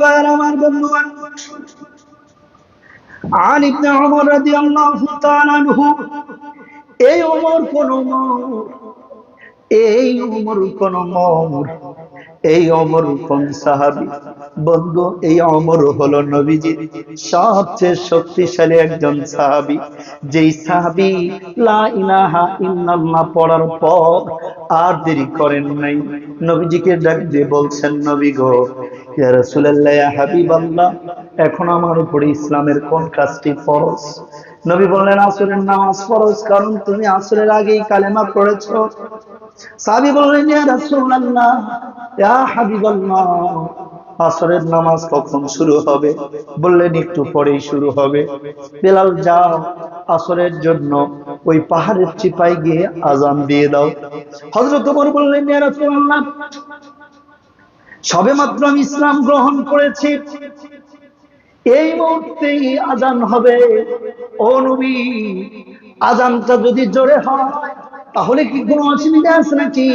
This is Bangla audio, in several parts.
ভাইয়ের, আমার বন্ধুগণ, আন ইবনে ওমর রাদিয়াল্লাহু তাআলা আনহু, এই ওমর কোন ওমর, এই ওমর কোন ওমর, এই ওমর কোন সাহাবী? বন্ধু, এই ওমর হলো নবীজির সবচেয়ে শক্তিশালী একজন সাহাবী, যেই সাহাবী লা ইলাহা ইল্লাল্লাহ পড়ার পর আর দেরি করেন নাই, নবীজিকে ডাক দিয়ে বলছেন, নবী গো, ইয়া রাসূলুল্লাহ, ইয়া হাবিবাল্লাহ, এখন আমার উপরে ইসলামের কোন কাজটি ফরজ? নবী বললেন, আসরের নামাজ ফরজ, কারণ তুমি আসরের আগেই কালেমা পড়েছো। সাহাবী বললেন, ইয়া রাসূলুল্লাহ, ইয়া হাবিবাল্লাহ, আসরের নামাজ কখন শুরু হবে? বললেন, একটু পরেই শুরু হবে। বেলাল, যাও আসরের জন্য ওই পাহাড়ের চিপায় গিয়ে আজান দিয়ে দাও। হযরত ওমর বললেন, ইয়া রাসূলুল্লাহ, সবেমাত্র আমি ইসলাম গ্রহণ করেছি, এই মুহূর্তেই আজান হবে। ও নবী, আজানটা যদি জোরে হয় তাহলে কি কোনো অসুবিধা আছে নাকি?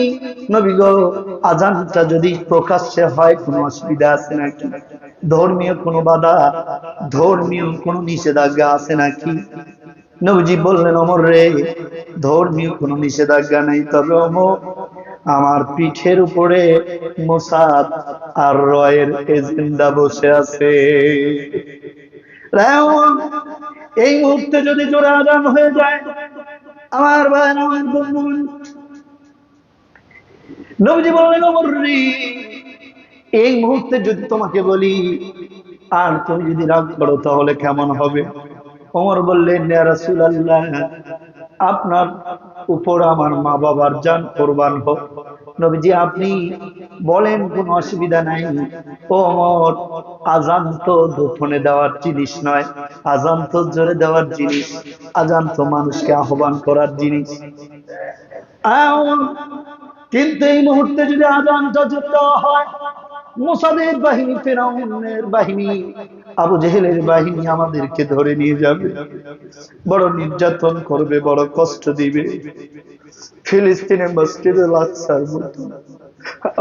নবী গো, আজানটা যদি প্রকাশ্যে হয় কোনো অসুবিধা আছে নাকি? ধর্মীয় কোনো বাধা, ধর্মীয় কোনো নিষেধাজ্ঞা আছে নাকি? নবীজি বললেন, ওমর রে, ধর্মীয় কোনো নিষেধাজ্ঞা নেই, তবে ওমর, আমার পিঠের উপরে মোসাদ আর রয়ের এজেন্ডা বসে আছে। এই মুহূর্তে যদি জোরে আজান হয়ে যায়, আমার ভাই, আমার বন্ধু, নবীজি বললেন, ওমর রে, এই মুহূর্তে যদি তোমাকে বলি আর তুমি যদি রাগ করো তাহলে কেমন হবে? ওমর বললেন, ইয়া রাসূলুল্লাহ, আপনার উপর আমার মা বাবার জান কুরবান হোক। নবীজি, আপনি বলেন, কোনো অসুবিধা নাই। ও ওমর, আজান তো গোপনে দেওয়ার জিনিস নয়, আজান তো জোরে দেওয়ার জিনিস, আজান তো মানুষকে আহ্বান করার জিনিস। কিন্তু এই মুহূর্তে যদি আজানটা জোরে দেওয়া হয়, মুসাদের বাহিনী, ফিরআউনের বাহিনী, আবু জেহেলের বাহিনী আমাদেরকে ধরে নিয়ে যাবে, বড় নির্যাতন করবে, বড় কষ্ট দিবে। ফিলিস্তিনে মসজিদে আকসার মতো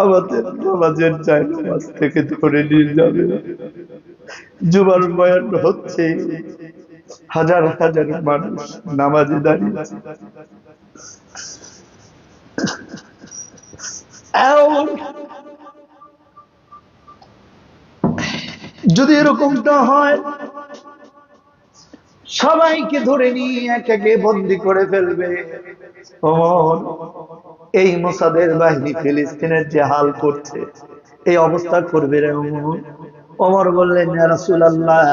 আমাদের নামাজের জায়নামাজ থেকে ধরে নিয়ে যাবে। জুমার বয়ান হচ্ছে, হাজার হাজার মানুষ নামাজে দাঁড়িয়ে, যদি এরকমটা হয়, সবাইকে ধরে নিয়ে এক একে বন্দী করে ফেলবে। ওমর, এই মোসাদের বাহিনী ফিলিস্তিনের যে হাল করছে, এই অবস্থা করবে রে ওমর। ওমর বললেন, ইয়া রাসূলুল্লাহ,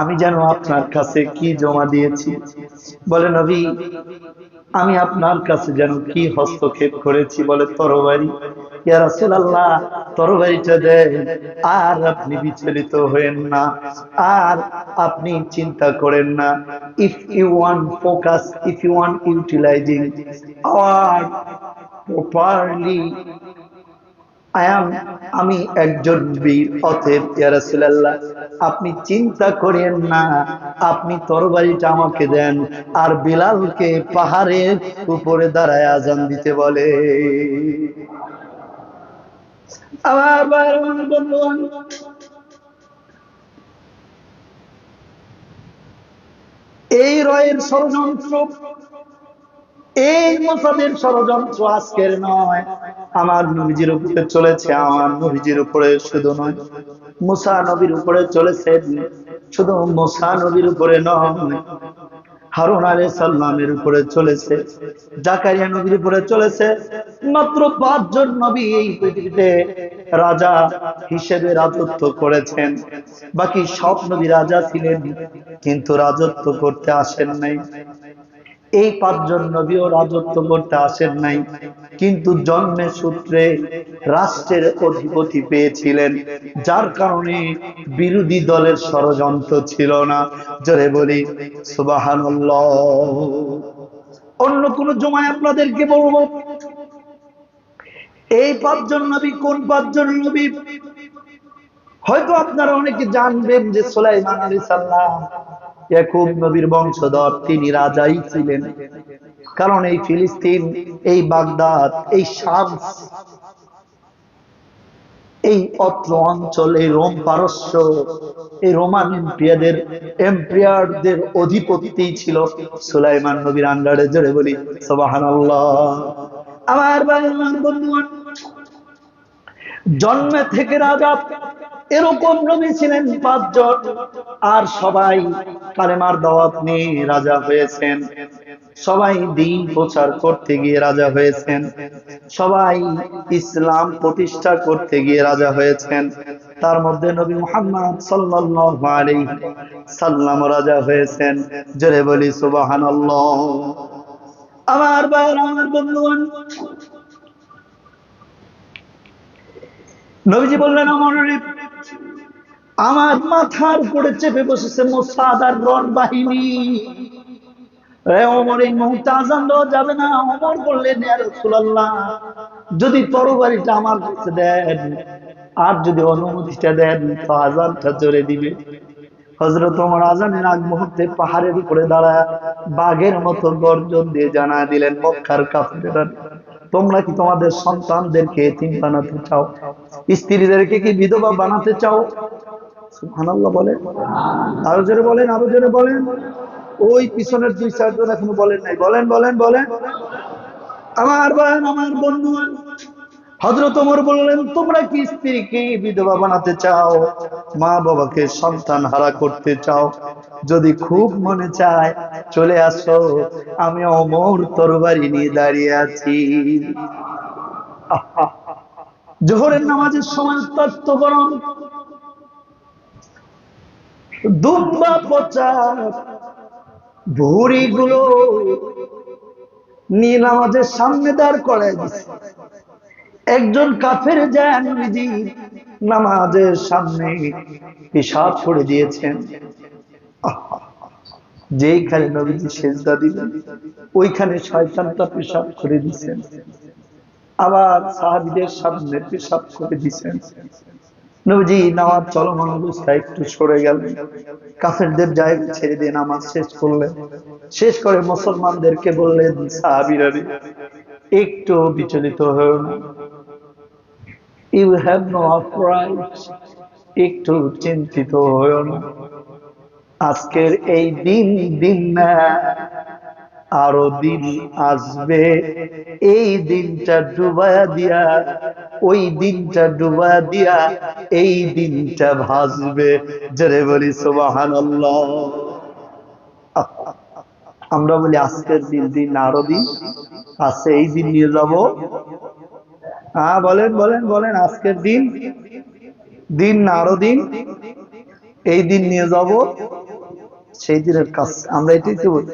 আমি যেন আপনার কাছে কি জমা দিয়েছি? বলে, নবী, আমি আপনার কাছে যেন কি হস্তক্ষেপ করেছি? বলে, তরবারি। ইয়া রাসূলুল্লাহ, তরবারিটা দেন, আর আপনি বিচলিত হয়েন না, আর আপনি চিন্তা করেন না। If you want focus, if you want utilizing hour properly, আমি একজন বীর, অতএব ইয়া রাসূলুল্লাহ, আপনি চিন্তা করেন না, আপনি তরবারিটা আমাকে দেন, আর বিলালকে পাহাড়ের উপরে দাঁড়ায় আজান দিতে বলে। আমার বন্ধুগণ, এই রয়ের ষড়যন্ত্র, এই মোসাদের ষড়যন্ত্র আজকের নয়, আমার নবীজির উপরে চলেছে। আমার নবীজির উপরে শুধু নয়, মুসা নবীর উপরে চলেছে। শুধু মুসা নবীর উপরে নয়, হারুন আলাইহিস সালামের উপরে চলেছে, জাকারিয়া নবীর উপরে চলেছে। মাত্র 5 জন নবী এই পৃথিবীতে রাজা হিসেবে রাজত্ব করেছেন। বাকি সব নবী রাজা ছিলেন, কিন্তু রাজত্ব করতে আসেন নাই। এই 5 জন নবীও রাজত্ব করতে আসেন নাই, কিন্তু জন্মের সূত্রে রাষ্ট্রের অধিপতি পেয়েছিলেন, যার কারণে বিরোধী দলের ষড়যন্ত্র ছিল না। জোরে বলি সুবহানাল্লাহ। অন্য কোন জমায় আপনাদেরকে বলবো, এই 5 জন নবী কোন 5 জন নবী? হয়তো আপনারা অনেকে জানবেন যে সুলাইমান আলাইহিস সালাম ইয়াকুব নবীর বংশধর, তিনি রাজাই ছিলেন। কারণ এই ফিলিস্তিন, এই বাগদাদ, এই শাম, এই অত্র অঞ্চলে রোম পারস্য, এই রোমান এম্পিয়ারদের অধিপতি ছিল সুলাইমান নবীর আন্ডারে। জোরে বলি সুবহানাল্লাহ। আমার ভাই, আমার বন্ধুগণ, জন্মে থেকে রাজা এরকম নবী ছিলেন 5 জন, আর সবাই কালেমার দাওয়াত নিয়ে রাজা হয়েছেন, সবাই দ্বীন প্রচার করতে গিয়ে রাজা হয়েছেন, সবাই ইসলাম প্রতিষ্ঠা করতে গিয়ে রাজা হয়েছেন। তার মধ্যে নবী মুহাম্মদ সাল্লাল্লাহু আলাইহি সাল্লাম রাজা হয়েছেন। জোরে বলি সুবহানাল্লাহ। আমার ভাই, আমার বন্ধুগণ, নবীজি বললেন, আমার মাথার উপরে চেপে বসেছে মোসাদ আর রণ বাহিনী। ওমর, এই মুহূর্তে আযান দেওয়া যাবে না। ওমর বললেন, ইয়া রাসূলুল্লাহ, যদি তরবারিটা আমার কাছে দেন আর যদি অনুমতিটা দেন তো আযানটা জোরে দিবে। হযরত ওমর আযানের আগ মুহূর্তে পাহাড়ের উপরে দাঁড়ায় বাঘের মতো গর্জন দিয়ে জানায় দিলেন, মক্কার কাফেররা, তোমরা কি তোমাদের সন্তানদেরকে এতিম বানাতে চাও? স্ত্রীদেরকে কি বিধবা বানাতে চাও? সুবহানাল্লাহ বলেন, আরো জোরে বলেন, আরো জোরে বলেন। ওই পিছনের 2-4 জন এখনো বলেন নাই, বলেন বলেন বলেন। আমার ভাই, আমার বন্ধু, হযরত ওমর বললেন, তোমরা কি স্ত্রীকে বিধবা বানাতে চাও? মা বাবাকে সন্তান হারা করতে চাও? যদি খুব মনে চায় চলে আসো, আমি ওমর তরবারি নিয়ে দাঁড়িয়ে আছি। জোহরের নামাজের সময় তত্ত্ব গরম, দুম্বা পচা ভুড়ি গুলো নিয়ে নামাজের সামনে দাঁড় করায় দিচ্ছে। একজন কাফের যায় নবীজি নামাজের সামনে পেশাব করে দিয়েছেন। যেইখানে নবীজি সেজদা দিলেন ওইখানে শয়তানটা পেশাব করে দিয়েছেন, আবার সাহাবীদের সামনে পেশাব করে দিয়েছেন। নবীজি নামাজ চলমান অবস্থায় একটু সরে গেলেন, কাফেরদের জায়গা ছেড়ে দিয়ে নামাজ শেষ করলেন। শেষ করে মুসলমানদেরকে বললেন, সাহাবীরা একটু বিচলিত হও না, ইউ হ্যাভ নো আফরাইট, একটু চিন্তিত হও না। আজকের এই দিন দিন না, আরো দিন আসবে। এই দিনটা ডুবায়া দিয়া, ওই দিনটা ডুবায়া দিয়া এই দিনটা ভাসবে। জোরে বলি সুবহানাল্লাহ। আমরা বলি আজকের দিন দিন, আরো দিন আছে, এই দিন নিয়ে যাব। হ্যাঁ বলেন বলেন বলেন, আজকের দিন দিন না আরো দিন, এই দিন নিয়ে যাব, সেই দিনের কাজ আমরা এটাই তো বলি।